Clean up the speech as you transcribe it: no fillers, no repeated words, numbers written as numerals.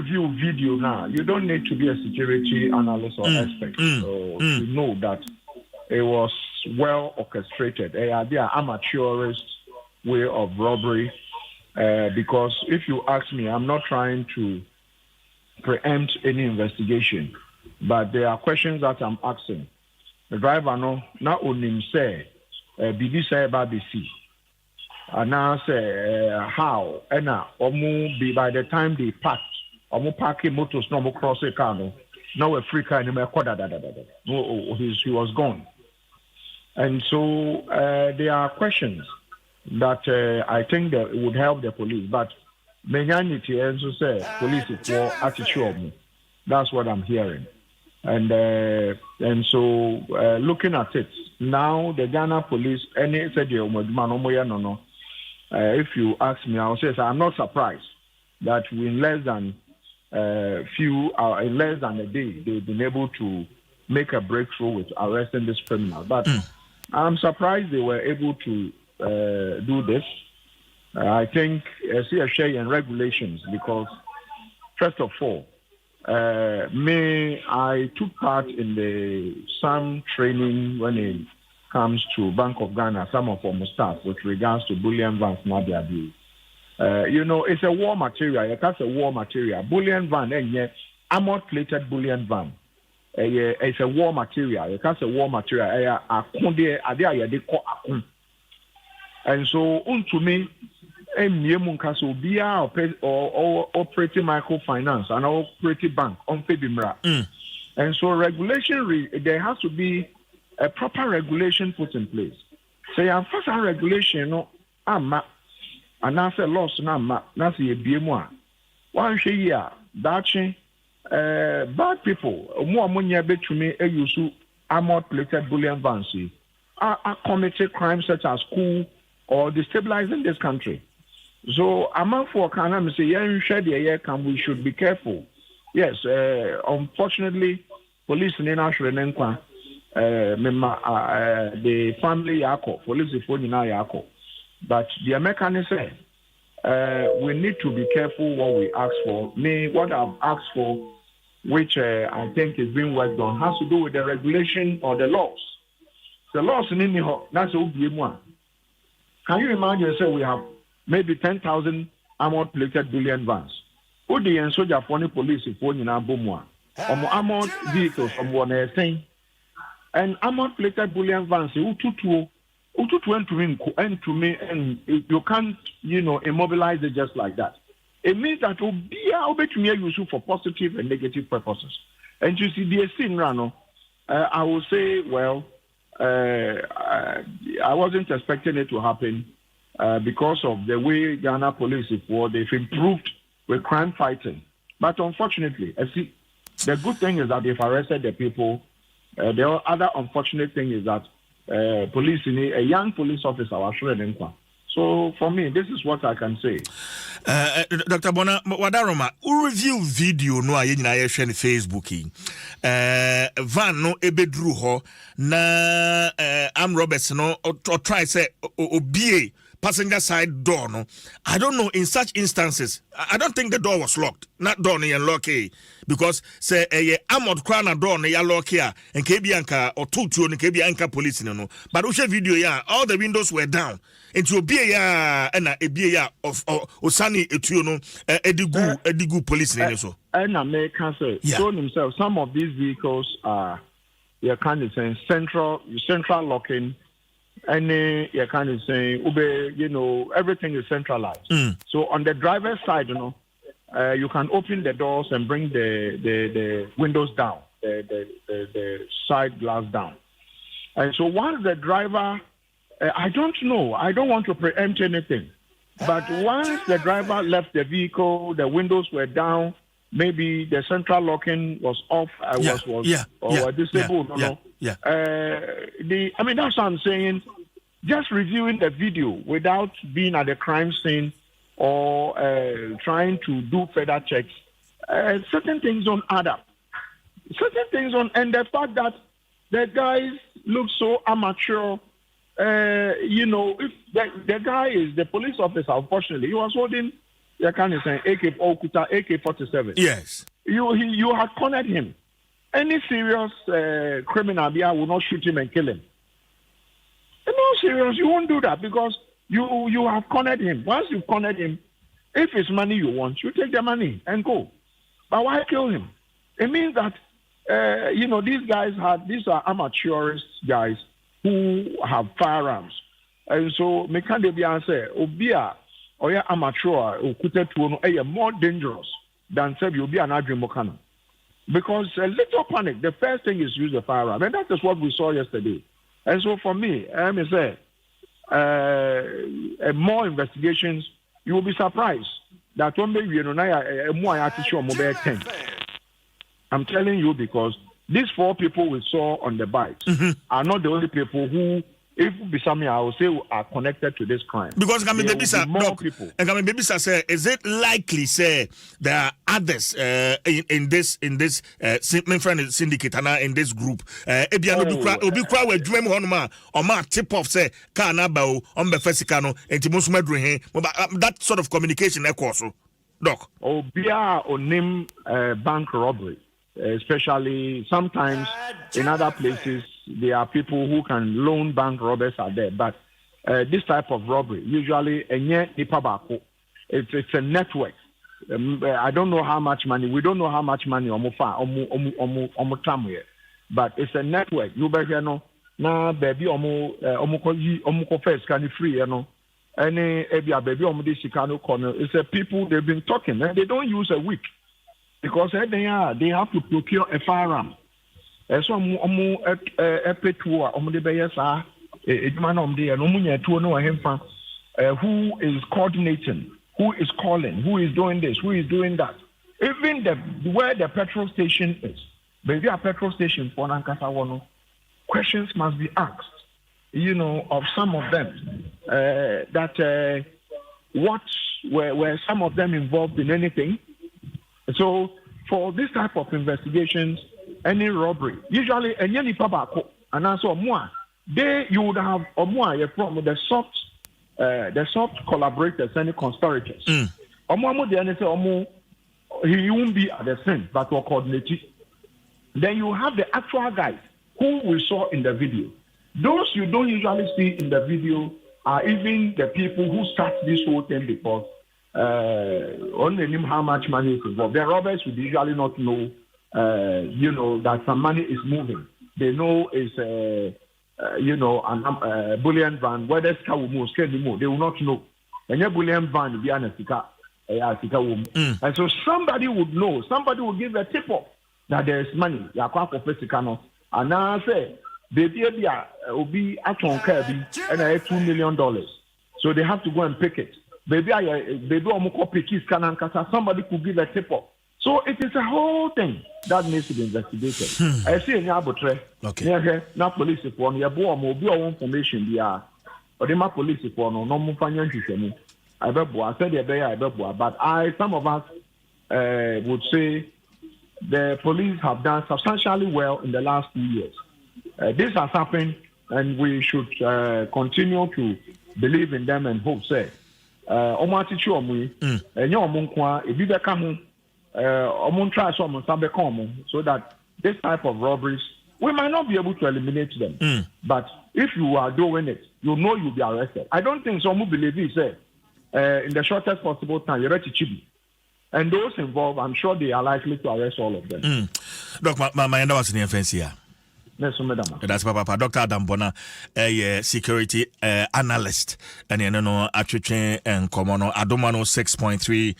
review video now, you don't need to be a security analyst or expert to know that it was well orchestrated. They are amateurist way of robbery. Because if you ask me, I'm not trying to preempt any investigation, but there are questions that I'm asking. The driver no not only say BB say about the sea. And now say how and now be by the time they packed parking motors no cross a car now a free car in he was gone. And so there are questions that I think that it would help the police, but menyanity also say police is for attitude. That's what I'm hearing, and so looking at it now, the Ghana police any said no. If you ask me, I'll say I'm not surprised that in less than in less than a day they've been able to make a breakthrough with arresting this criminal. But I'm surprised they were able to do this. I think see a share in regulations because first of all, I took part in some training when it comes to Bank of Ghana, some of our staff with regards to bullion vans. It's a war material. That's a war material. Bullion van, armored plated bullion van. It's a war material. That's a war material. And so, to me, or operating microfinance and operating bank on Febimra. And so, regulation, there has to be a proper regulation put in place. So, your first regulation, and that's a loss, that's a BMA. One year, that's bad people, more money to me, a use armored plated bullion vans are committed crimes such as coup or destabilizing this country. So among for can say we should be careful. Yes, unfortunately, police in the family yako, police phone yako. But the mechanism we need to be careful what we ask for. What I've asked for, which I think is being worked on, has to do with the regulation or the laws. The laws in India, that's one. Can you imagine? Say we have maybe 10,000 armored plated bullion vans. Who the soldier for the police phone in Abumwa? Armored vehicles from one thing. And armored plated bullion vans, and you can't, immobilize it just like that. It means that will be to me useful for positive and negative purposes. And you see the scene, Rano, I will say, well, I wasn't expecting it to happen because of the way Ghana police they've improved with crime fighting. But unfortunately, the good thing is that they've arrested the people. The other unfortunate thing is that police, a young police officer, was shredding. So for me, this is what I can say. Dr. Bona Wadaroma, who review video no aye nyina ye hwe ne Facebook van no ebedru ho na Am Roberts no or try say obie passenger side door no. I don't know, in such instances I don't think the door was locked. Not door no lock because say armored crown door no ya lock here and kebi anka or tutu no kebi anka police no. But we video all the windows were down. Into obie ya na ebie ya of osani etuo no edigu police no so. And American say shown himself some of these vehicles are kind of saying central locking. And you kind of saying, everything is centralized. So on the driver's side, you can open the doors and bring the windows down, the side glass down. And so once the driver, I don't know, I don't want to preempt anything, but once the driver left the vehicle, the windows were down, maybe the central locking was off, or disabled. I mean, that's what I'm saying. Just reviewing the video without being at the crime scene or trying to do further checks, certain things don't add up. And the fact that the guys look so amateur, if the guy is the police officer, unfortunately, he was holding You can say AK-47. Yes. You have cornered him. Any serious criminal there will not shoot him and kill him. No serious, you won't do that because you have cornered him. Once you've cornered him, if it's money you want, you take the money and go. But why kill him? It means that these are amateurist guys who have firearms. And so me can be answer obia or ya amateur or kute to more dangerous than say you be an adrimokano. Because a little panic, the first thing is use the firearm. And that is what we saw yesterday. And so for me, I may say more investigations, you will be surprised that one day more attitude mobile 10. I'm telling you because these 4 people we saw on the bikes are not the only people who, if Bisami, I will say, are connected to this crime. Because more people. And say, is it likely say there are others in this syndicate and in this group? Tip off say that sort of communication also. Doc. Onim bank robbery. Especially sometimes in other places, there are people who can loan bank robbers are there. But this type of robbery, usually, it's a network. I don't know how much money. We don't know how much money but it's a network. You better know. Now, baby, first can you free, Any baby, it's a people they've been talking, and they don't use a week. Because they have to procure a firearm. So who is coordinating, who is calling, who is doing this, who is doing that. Even where the petrol station is, maybe a petrol station for Nankasa, questions must be asked, of some of them. Were some of them involved in anything? So, for this type of investigations, any robbery, usually, and also more, you would have from the soft collaborators and conspirators. He won't be at the scene, but will coordinate it. Then you have the actual guys who we saw in the video. Those you don't usually see in the video are even the people who start this whole thing because only know how much money is involved. The robbers would usually not know, that some money is moving. They know it's, a bullion van. Whether it's car will move, they will not know. And your bullion van will be an and so somebody would know. Somebody would give a tip off that there is money. And now I say, baby, will be at on Kirby and $2 million. So they have to go and pick it. Somebody could give a tip off. So it is a whole thing that needs to be investigated. I see in Yabotre, now police report, you have more information. Or the police report, no more financial. I said, but some of us would say the police have done substantially well in the last 2 years. This has happened, and we should continue to believe in them and hope. Say, so that this type of robberies, we might not be able to eliminate them. But if you are doing it, you know you'll be arrested. I don't think someone believe it. Say, in the shortest possible time, you're ready to be. And those involved, I'm sure they are likely to arrest all of them. Doc, my end was in the offense here. That's Papa Dr. Adam Bona, a security analyst, and you know, actually, and Common Adomano 6.3